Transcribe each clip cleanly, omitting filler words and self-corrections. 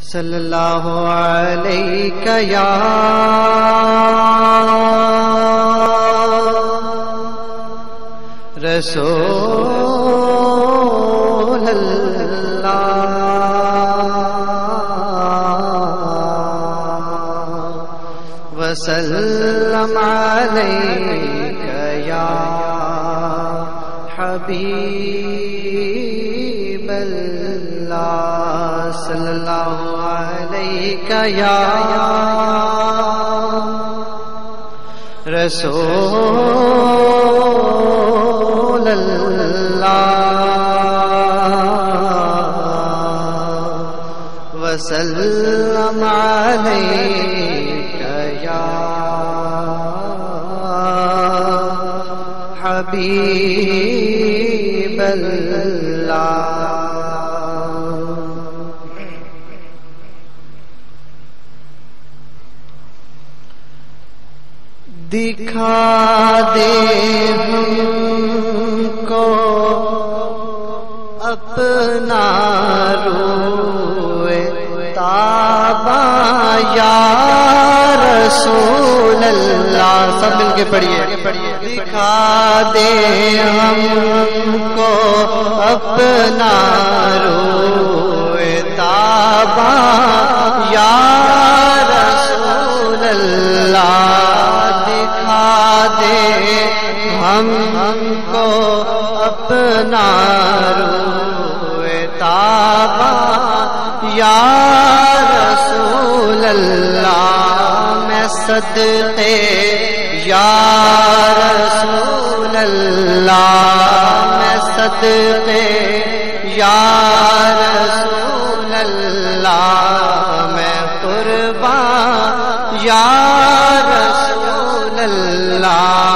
صلی اللہ علیہ یا رسول اللہ وسلم علیک یا حبیب اللہ صلی اللہ علیہ یا رسول اللہ وسلم علیک یا حبیب اللہ دکھا دے ہم کو اپنا روئے تابا یا رسول اللہ سب مل کے پڑھیے دکھا دے ہم کو اپنا روئے تابا یا رسول اللہ ہم کو اپنا روئے تابا یا رسول اللہ میں صدقے یا رسول اللہ میں صدقے یا رسول اللہ میں قربان یا رسول اللہ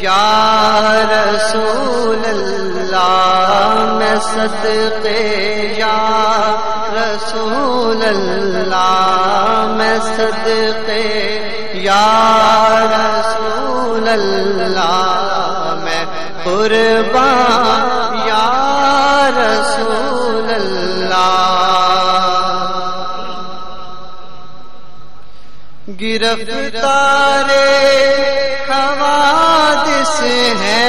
یا رسول اللہ میں صدقے یا رسول اللہ میں صدقے یا رسول اللہ میں قربان یا رسول اللہ گرفتار حوادث ہے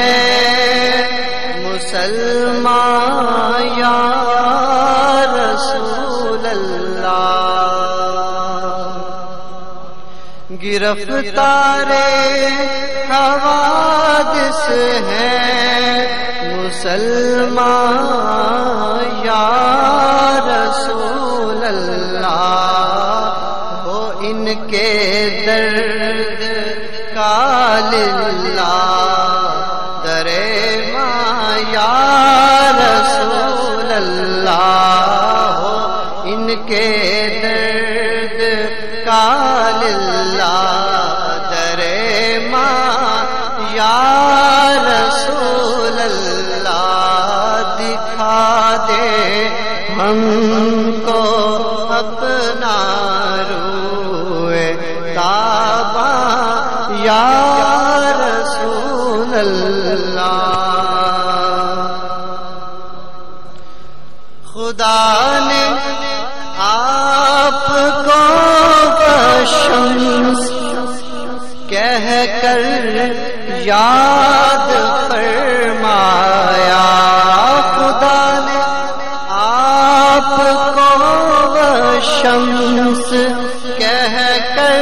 مسلمان یا رسول اللہ گرفتار حوادث ہے مسلمان یا رسول اللہ ہو ان کے درد کا للہ درے ماں یا رسول اللہ ہو ان کے درد کا للہ درے ماں یا رسول اللہ دکھا دے ہم کو اپنا روئے تابا یا رسول اللہ خدا نے آپ کو بشمس کہہ کر یاد فرمایا خدا نے آپ کو بشمس کہہ کر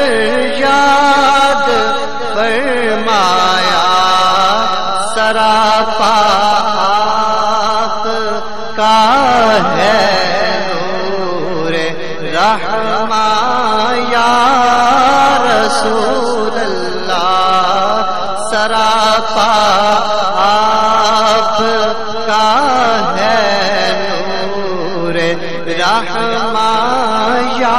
یاد فرمایا سراپا آپ کا ہے نور رحماں یا رسول اللہ سراپا آپ کا ہے نور رحماں یا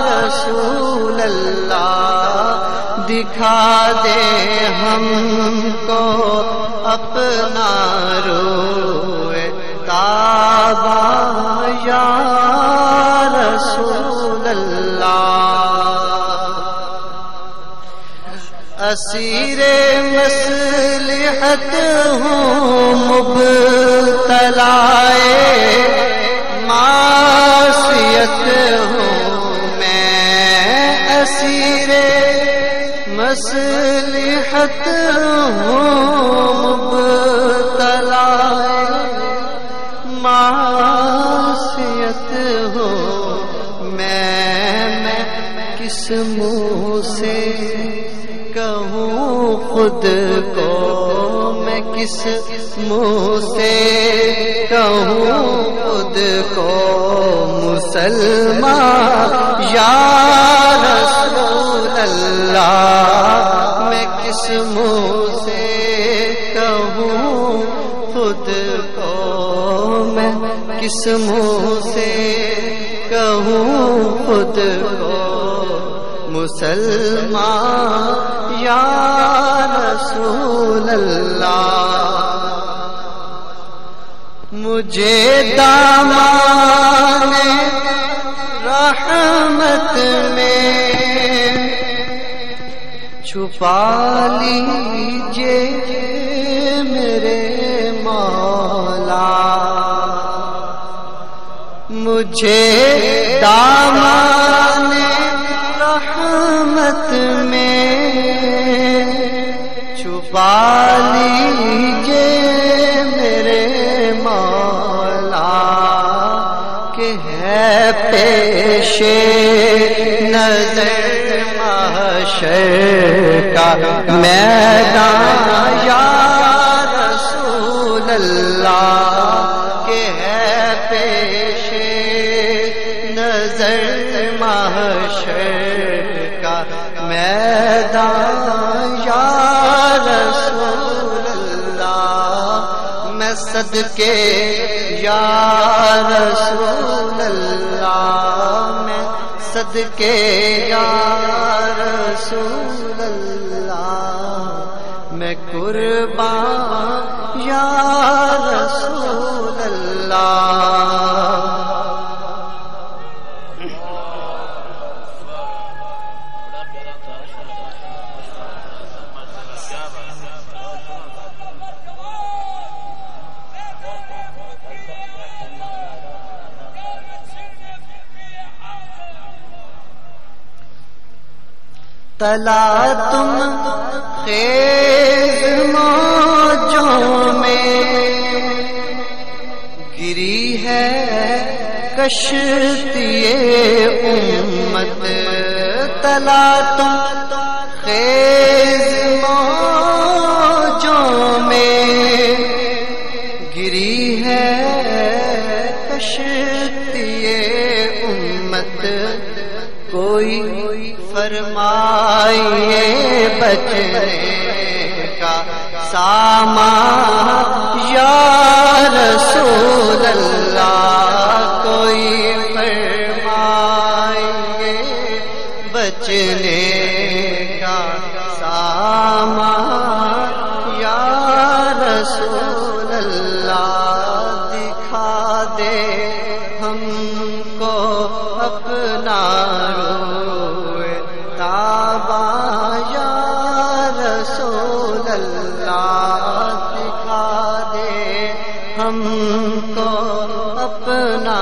رسول اللہ دکھا دے ہم کو اپنا روئے تابا یا رسول اللہ اسیر مصلحت ہوں خود کو میں کس منہ سے کہوں خود کو مسلمان یا رسول اللہ میں کس منہ سے کہوں خود کو میں کس منہ سے کہوں خود کو مسلمان یا رسول اللہ مجھے دامان رحمت میں چھپا لیجئے میرے مولا مجھے دامان رحمت میں چھپا لیجئے میرے مولا کہ ہے پیش نظر محشر کا میدان یا رسول اللہ کہ ہے پیش نظر محشر کا میدان یا رسول اللہ میں صدقے یا رسول اللہ میں صدقے یا رسول اللہ میں قربان یا رسول اللہ تلا تم خیز موجوں میں گری ہے کشتی امت تلا تم خیز موجوں میں گری ہے کشتی امت کوئی فرمائیے بچنے کا سامان یا رسول اللہ کوئی فرمائیے بچنے کا سامان یا رسول اللہ دکھا دے ہم کو اپنا یا رسول اللہ دکھا دے ہم کو اپنا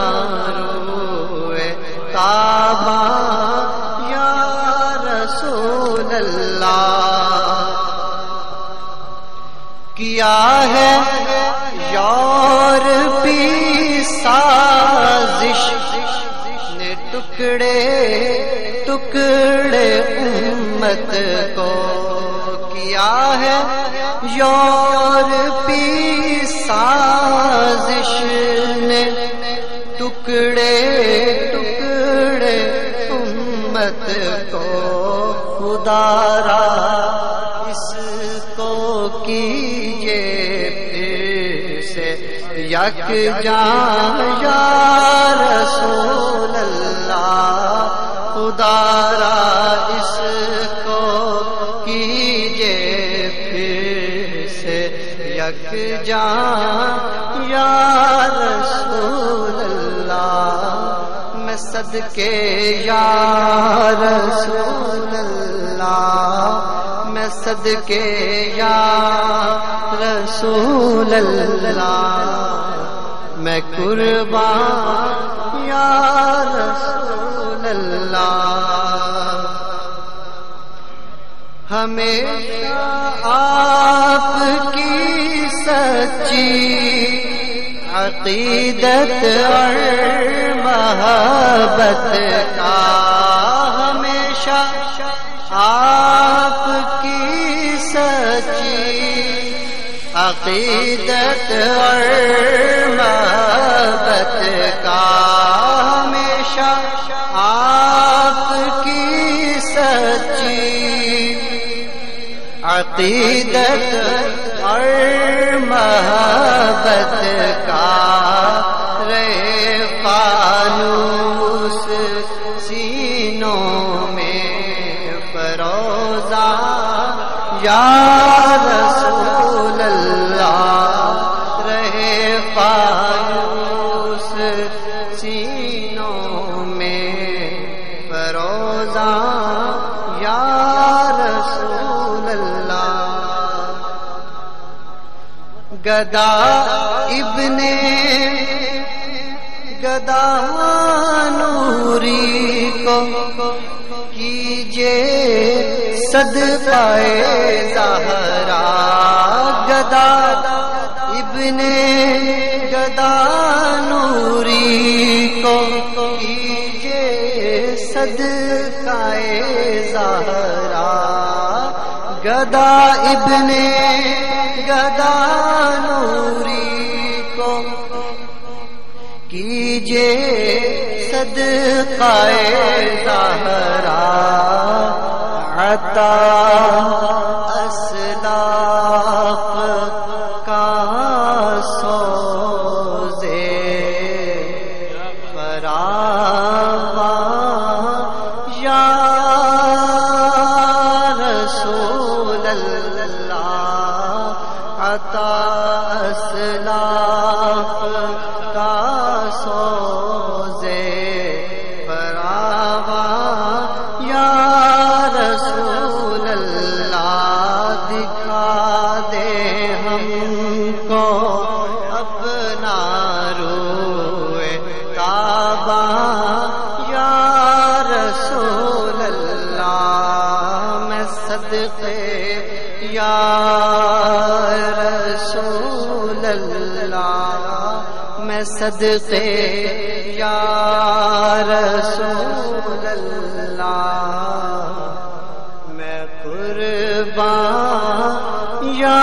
روئے کعبہ یا رسول اللہ کیا ہے یورپی سازش نے ٹکڑے ٹکڑے امت کو کیا ہے یورپی سازش نے ٹکڑے ٹکڑے امت کو خدا را اس کو کیجے پھر سے یکجاں یا رسول اللہ خدا را اس کو کیجے پھر سے یکجاں یا رسول اللہ میں صدقے یا رسول اللہ میں صدقے یا رسول اللہ میں قربان یا رسول اللہ ہمیشہ آپ کی سچی عقیدت اور محبت کا ہمیشہ آپ کی سچی عقیدت اور محبت کا ہمیشہ آپ کی سچی عقیدت اور محبت کا رہے فانوس سینوں میں فروزہ یا رسول اللہ رہے فانوس سینوں میں فروزہ یا رسول اللہ گدا ابن گدا نوری کو کیجے صدقہ زہرا گدا ابن گدا نوری کو کیجے صدقہ زہرا گدا ابن گدا نوری کو کیجے صدقہ زہرا عطا اسلاف کا سوزے فراواں یا رسول اللہ عطا اسلاف کا سوزے فراواں یا رسول اللہ دکھا دے ہم کو اپنا روئے کعبہ یا رسول اللہ میں صدقے یا رسول اللہ میں صدقے یا رسول اللہ میں قربان یا